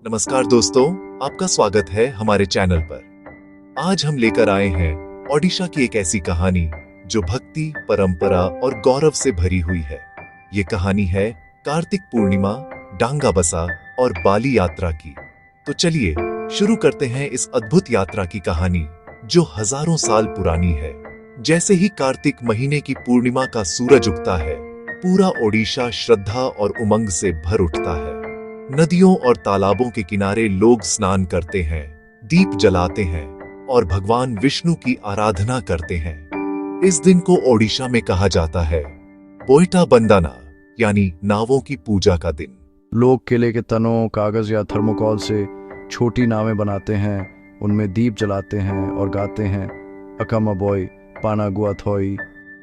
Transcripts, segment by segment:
नमस्कार दोस्तों, आपका स्वागत है हमारे चैनल पर। आज हम लेकर आए हैं ओडिशा की एक ऐसी कहानी जो भक्ति, परंपरा और गौरव से भरी हुई है। ये कहानी है कार्तिक पूर्णिमा, डांगा बसा और बाली यात्रा की। तो चलिए शुरू करते हैं इस अद्भुत यात्रा की कहानी जो हजारों साल पुरानी है। जैसे ही कार्तिक महीने की पूर्णिमा का सूरज उगता है, पूरा ओडिशा श्रद्धा और उमंग से भर उठता है। नदियों और तालाबों के किनारे लोग स्नान करते हैं, दीप जलाते हैं और भगवान विष्णु की आराधना करते हैं। इस दिन को ओडिशा में कहा जाता है बोइटा बंदाना, यानी नावों की पूजा का दिन। लोग केले के तनों, कागज या थर्मोकॉल से छोटी नावें बनाते हैं, उनमें दीप जलाते हैं और गाते हैं अकम बॉय पाना गुआ थोई।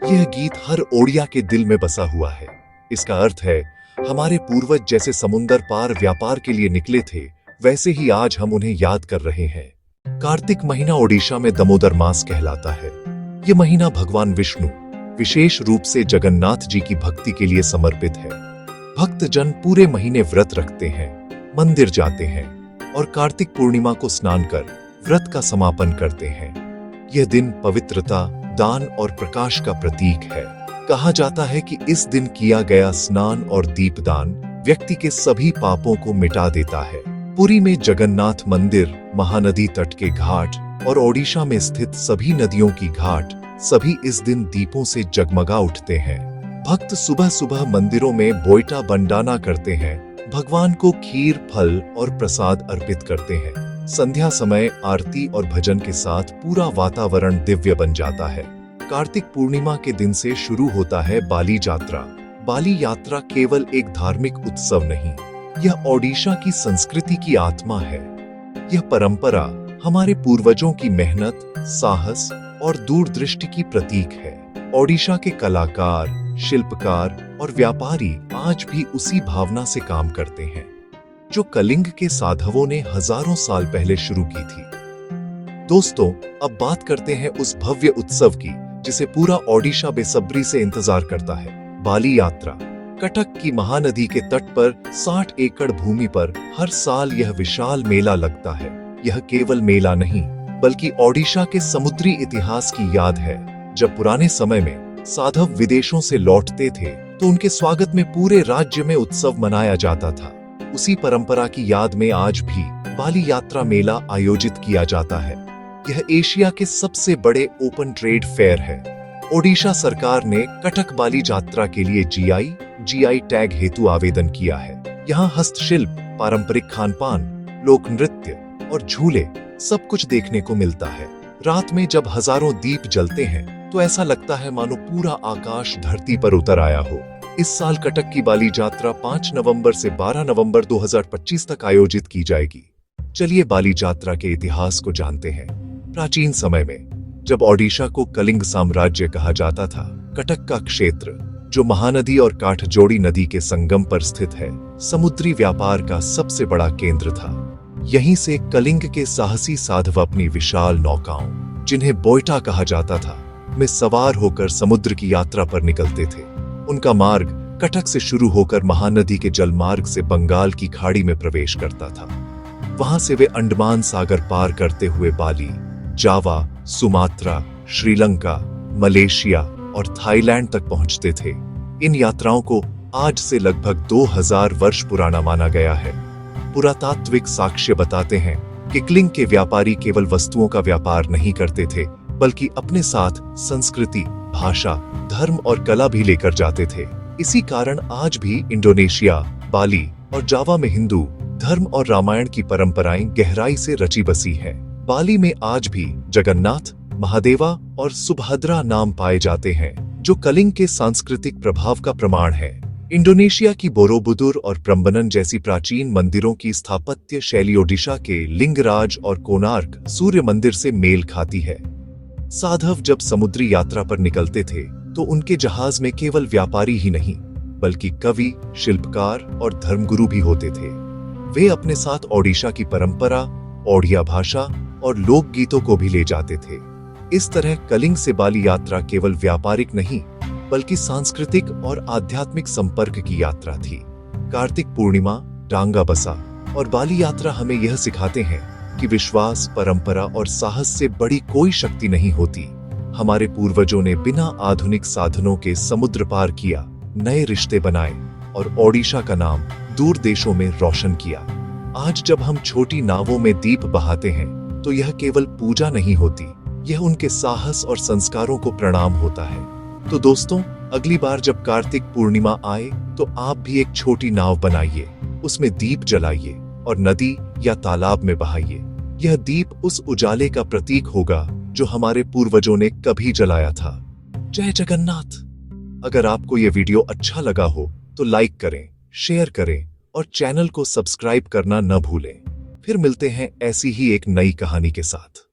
यह गीत हर ओडिया के दिल में बसा हुआ है। इसका अर्थ है हमारे पूर्वज जैसे समुंदर पार व्यापार के लिए निकले थे, वैसे ही आज हम उन्हें याद कर रहे हैं। कार्तिक महीना ओडिशा में दामोदर मास कहलाता है। यह महीना भगवान विष्णु, विशेष रूप से जगन्नाथ जी की भक्ति के लिए समर्पित है। भक्तजन पूरे महीने व्रत रखते हैं, मंदिर जाते हैं और कार्तिक पूर्णिमा को स्नान कर व्रत का समापन करते हैं। यह दिन पवित्रता, दान और प्रकाश का प्रतीक है। कहा जाता है कि इस दिन किया गया स्नान और दीपदान व्यक्ति के सभी पापों को मिटा देता है। पुरी में जगन्नाथ मंदिर, महानदी तट के घाट और ओडिशा में स्थित सभी नदियों की घाट सभी इस दिन दीपों से जगमगा उठते हैं। भक्त सुबह सुबह मंदिरों में बोइटा बंडाना करते हैं, भगवान को खीर, फल और प्रसाद अर्पित करते हैं। संध्या समय आरती और भजन के साथ पूरा वातावरण दिव्य बन जाता है। कार्तिक पूर्णिमा के दिन से शुरू होता है बाली यात्रा। बाली यात्रा केवल एक धार्मिक उत्सव नहीं, यह ओडिशा की संस्कृति की आत्मा है। यह परंपरा हमारे पूर्वजों की मेहनत, साहस और दूरदृष्टि की प्रतीक है। ओडिशा के कलाकार, शिल्पकार और व्यापारी आज भी उसी भावना से काम करते हैं जो कलिंग के साधवों ने हजारों साल पहले शुरू की थी। दोस्तों, अब बात करते हैं उस भव्य उत्सव की जिसे पूरा ओडिशा बेसब्री से इंतजार करता है, बाली यात्रा। कटक की महानदी के तट पर 60 एकड़ भूमि पर हर साल यह विशाल मेला लगता है। यह केवल मेला नहीं, बल्कि ओडिशा के समुद्री इतिहास की याद है। जब पुराने समय में साधव विदेशों से लौटते थे तो उनके स्वागत में पूरे राज्य में उत्सव मनाया जाता था। उसी परंपरा की याद में आज भी बाली यात्रा मेला आयोजित किया जाता है। यह एशिया के सबसे बड़े ओपन ट्रेड फेयर है। ओडिशा सरकार ने कटक बाली यात्रा के लिए जीआई टैग हेतु आवेदन किया है। यहाँ हस्तशिल्प, पारंपरिक खानपान, लोक नृत्य और झूले सब कुछ देखने को मिलता है। रात में जब हजारों दीप जलते हैं तो ऐसा लगता है मानो पूरा आकाश धरती पर उतर आया हो। इस साल कटक की बाली यात्रा 5 नवंबर से 12 नवंबर 2025 तक आयोजित की जाएगी। चलिए बाली यात्रा के इतिहास को जानते हैं। प्राचीन समय में जब ओडिशा को कलिंग साम्राज्य कहा जाता था, कटक का क्षेत्र, जो महानदी और काठजोड़ी नदी के संगम पर स्थित है, समुद्री व्यापार का सबसे बड़ा केंद्र था। यहीं से कलिंग के साहसी साधव अपनी विशाल नौकाओं, जिन्हें बोइटा कहा जाता था, में सवार होकर समुद्र की यात्रा पर निकलते थे। उनका मार्ग कटक से शुरू होकर महानदी के जलमार्ग से बंगाल की खाड़ी में प्रवेश करता था। वहां से वे अंडमान सागर पार करते हुए बाली, जावा, सुमात्रा, श्रीलंका, मलेशिया और थाईलैंड तक पहुंचते थे। इन यात्राओं को आज से लगभग 2000 वर्ष पुराना माना गया है। पुरातात्विक साक्ष्य बताते हैं कि कलिंग के व्यापारी केवल वस्तुओं का व्यापार नहीं करते थे, बल्कि अपने साथ संस्कृति, भाषा, धर्म और कला भी लेकर जाते थे। इसी कारण आज भी इंडोनेशिया, बाली और जावा में हिंदू धर्म और रामायण की परंपराएं गहराई से रची बसी हैं। बाली में आज भी जगन्नाथ, महादेवा और सुभद्रा नाम पाए जाते हैं, जो कलिंग के सांस्कृतिक प्रभाव का प्रमाण है। इंडोनेशिया की बोरोबुदुर और प्रम्बनन जैसी प्राचीन मंदिरों की स्थापत्य शैली ओडिशा के लिंगराज और कोणार्क सूर्य मंदिर से मेल खाती है। साधव जब समुद्री यात्रा पर निकलते थे तो उनके जहाज में केवल व्यापारी ही नहीं, बल्कि कवि, शिल्पकार और धर्मगुरु भी होते थे। वे अपने साथ ओडिशा की परंपरा, ओडिया भाषा और लोक गीतों को भी ले जाते थे। इस तरह कलिंग से बाली यात्रा केवल व्यापारिक नहीं, बल्कि सांस्कृतिक और आध्यात्मिक संपर्क की यात्रा थी। कार्तिक पूर्णिमा, डांगा बसा और बाली यात्रा हमें यह सिखाते हैं कि विश्वास, परंपरा और साहस से बड़ी कोई शक्ति नहीं होती। हमारे पूर्वजों ने बिना आधुनिक साधनों के समुद्र पार किया, नए रिश्ते बनाए और ओडिशा का नाम दूर देशों में रोशन किया। आज जब हम छोटी नावों में दीप बहाते हैं तो यह केवल पूजा नहीं होती, यह उनके साहस और संस्कारों को प्रणाम होता है। तो दोस्तों, अगली बार जब कार्तिक पूर्णिमा आए तो आप भी एक छोटी नाव बनाइए, उसमें दीप जलाइए और नदी या तालाब में बहाइए। यह दीप उस उजाले का प्रतीक होगा जो हमारे पूर्वजों ने कभी जलाया था। जय जगन्नाथ। अगर आपको यह वीडियो अच्छा लगा हो तो लाइक करें, शेयर करें और चैनल को सब्सक्राइब करना न भूलें। फिर मिलते हैं ऐसी ही एक नई कहानी के साथ।